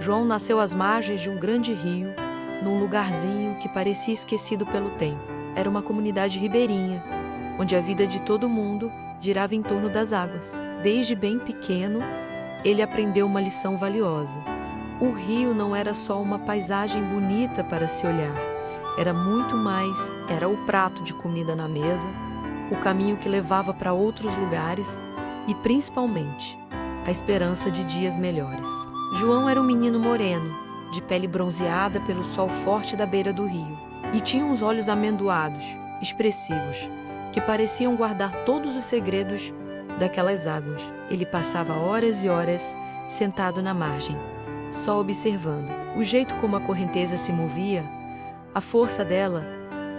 João nasceu às margens de um grande rio, num lugarzinho que parecia esquecido pelo tempo. Era uma comunidade ribeirinha, onde a vida de todo mundo girava em torno das águas. Desde bem pequeno, ele aprendeu uma lição valiosa. O rio não era só uma paisagem bonita para se olhar. Era muito mais, era o prato de comida na mesa, o caminho que levava para outros lugares e, principalmente, a esperança de dias melhores. João era um menino moreno, de pele bronzeada pelo sol forte da beira do rio, e tinha uns olhos amendoados, expressivos, que pareciam guardar todos os segredos daquelas águas. Ele passava horas e horas sentado na margem, só observando. O jeito como a correnteza se movia, a força dela,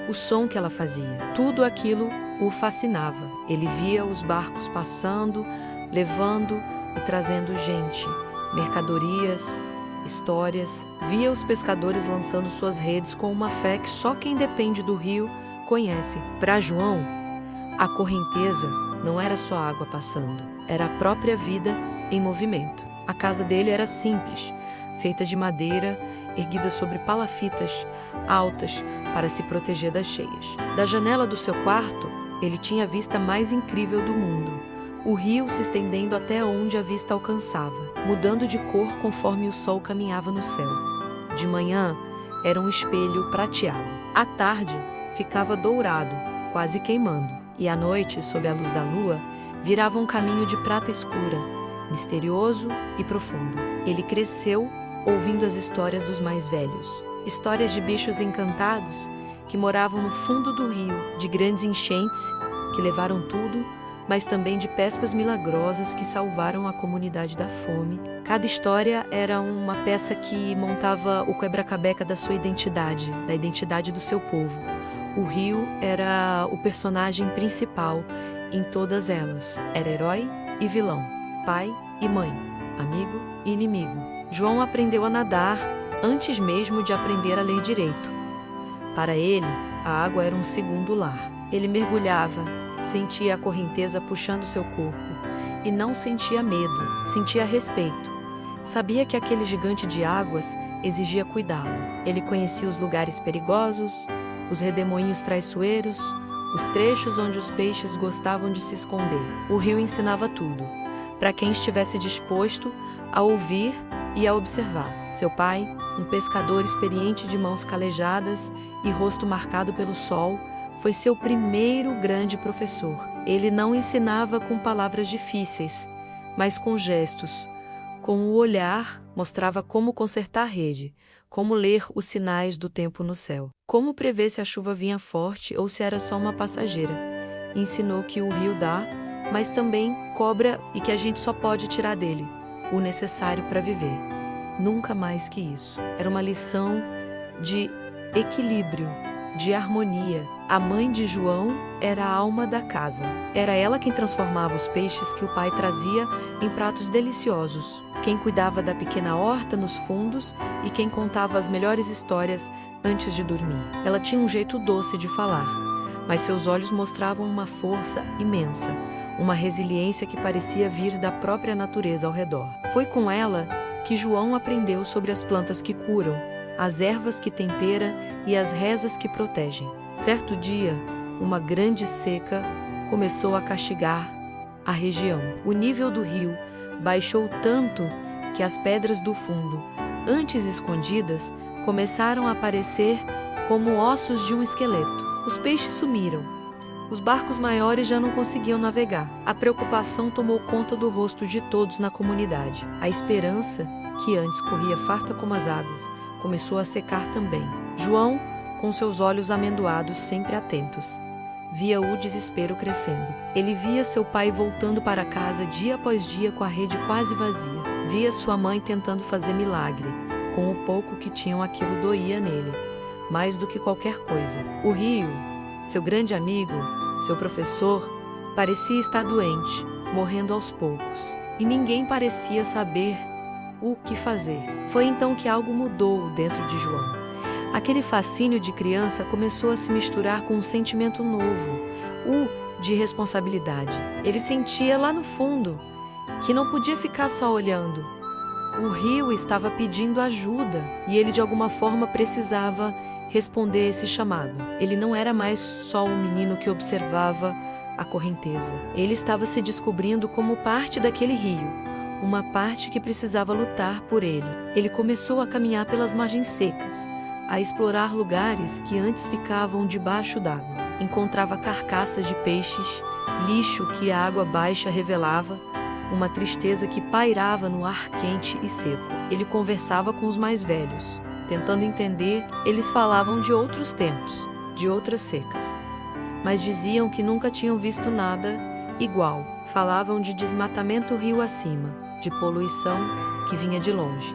o som que ela fazia, tudo aquilo o fascinava. Ele via os barcos passando, levando e trazendo gente, mercadorias, histórias. Via os pescadores lançando suas redes com uma fé que só quem depende do rio conhece. Para João, a correnteza não era só água passando, era a própria vida em movimento. A casa dele era simples, feita de madeira, erguida sobre palafitas altas para se proteger das cheias. Da janela do seu quarto, ele tinha a vista mais incrível do mundo. O rio se estendendo até onde a vista alcançava, mudando de cor conforme o sol caminhava no céu. De manhã, era um espelho prateado. À tarde, ficava dourado, quase queimando. E à noite, sob a luz da lua, virava um caminho de prata escura, misterioso e profundo. Ele cresceu ouvindo as histórias dos mais velhos. Histórias de bichos encantados que moravam no fundo do rio, de grandes enchentes que levaram tudo, mas também de pescas milagrosas que salvaram a comunidade da fome. Cada história era uma peça que montava o quebra-cabeça da sua identidade, da identidade do seu povo. O rio era o personagem principal em todas elas. Era herói e vilão, pai e mãe, amigo e inimigo. João aprendeu a nadar antes mesmo de aprender a ler direito. Para ele, a água era um segundo lar. Ele mergulhava, sentia a correnteza puxando seu corpo e não sentia medo, sentia respeito. Sabia que aquele gigante de águas exigia cuidado. Ele conhecia os lugares perigosos, os redemoinhos traiçoeiros, os trechos onde os peixes gostavam de se esconder. O rio ensinava tudo, para quem estivesse disposto a ouvir e a observar. Seu pai, um pescador experiente de mãos calejadas e rosto marcado pelo sol, foi seu primeiro grande professor. Ele não ensinava com palavras difíceis, mas com gestos. Com o olhar, mostrava como consertar a rede, como ler os sinais do tempo no céu, como prever se a chuva vinha forte ou se era só uma passageira. Ensinou que o rio dá, mas também cobra e que a gente só pode tirar dele o necessário para viver. Nunca mais que isso. Era uma lição de equilíbrio, de harmonia. A mãe de João era a alma da casa. Era ela quem transformava os peixes que o pai trazia em pratos deliciosos. Quem cuidava da pequena horta nos fundos e quem contava as melhores histórias antes de dormir. Ela tinha um jeito doce de falar, mas seus olhos mostravam uma força imensa, uma resiliência que parecia vir da própria natureza ao redor. Foi com ela que João aprendeu sobre as plantas que curam, as ervas que temperam e as rezas que protegem. Certo dia, uma grande seca começou a castigar a região. O nível do rio baixou tanto que as pedras do fundo, antes escondidas, começaram a aparecer como ossos de um esqueleto. Os peixes sumiram. Os barcos maiores já não conseguiam navegar. A preocupação tomou conta do rosto de todos na comunidade. A esperança, que antes corria farta como as águas, começou a secar também. João, com seus olhos amendoados sempre atentos, via o desespero crescendo. Ele via seu pai voltando para casa dia após dia com a rede quase vazia. Via sua mãe tentando fazer milagre. Com o pouco que tinham, aquilo doía nele, mais do que qualquer coisa. O rio, seu grande amigo, seu professor, parecia estar doente, morrendo aos poucos, e ninguém parecia saber o que fazer. Foi então que algo mudou dentro de João. Aquele fascínio de criança começou a se misturar com um sentimento novo, o de responsabilidade. Ele sentia lá no fundo que não podia ficar só olhando, O rio estava pedindo ajuda e ele de alguma forma precisava responder a esse chamado. Ele não era mais só um menino que observava a correnteza. Ele estava se descobrindo como parte daquele rio, uma parte que precisava lutar por ele. Ele começou a caminhar pelas margens secas, a explorar lugares que antes ficavam debaixo d'água. Encontrava carcaças de peixes, lixo que a água baixa revelava, uma tristeza que pairava no ar quente e seco. Ele conversava com os mais velhos, tentando entender. Eles falavam de outros tempos, de outras secas, mas diziam que nunca tinham visto nada igual. Falavam de desmatamento rio acima, de poluição que vinha de longe,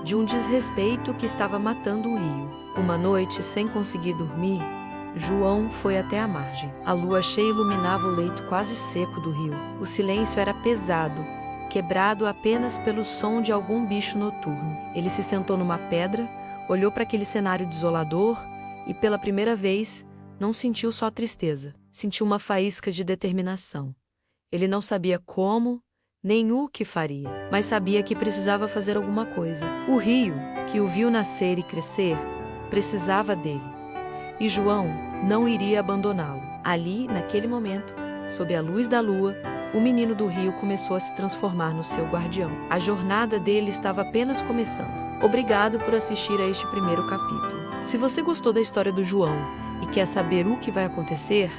de um desrespeito que estava matando o rio. Uma noite, sem conseguir dormir, João foi até a margem. A lua cheia iluminava o leito quase seco do rio. O silêncio era pesado, quebrado apenas pelo som de algum bicho noturno. Ele se sentou numa pedra, olhou para aquele cenário desolador e, pela primeira vez, não sentiu só tristeza. Sentiu uma faísca de determinação. Ele não sabia como, nem o que faria, mas sabia que precisava fazer alguma coisa. O rio, que o viu nascer e crescer, precisava dele. E João não iria abandoná-lo. Ali, naquele momento, sob a luz da lua, o menino do rio começou a se transformar no seu guardião. A jornada dele estava apenas começando. Obrigado por assistir a este primeiro capítulo. Se você gostou da história do João e quer saber o que vai acontecer,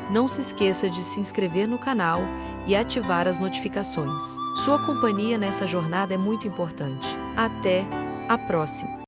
não se esqueça de se inscrever no canal e ativar as notificações. Sua companhia nessa jornada é muito importante. Até a próxima!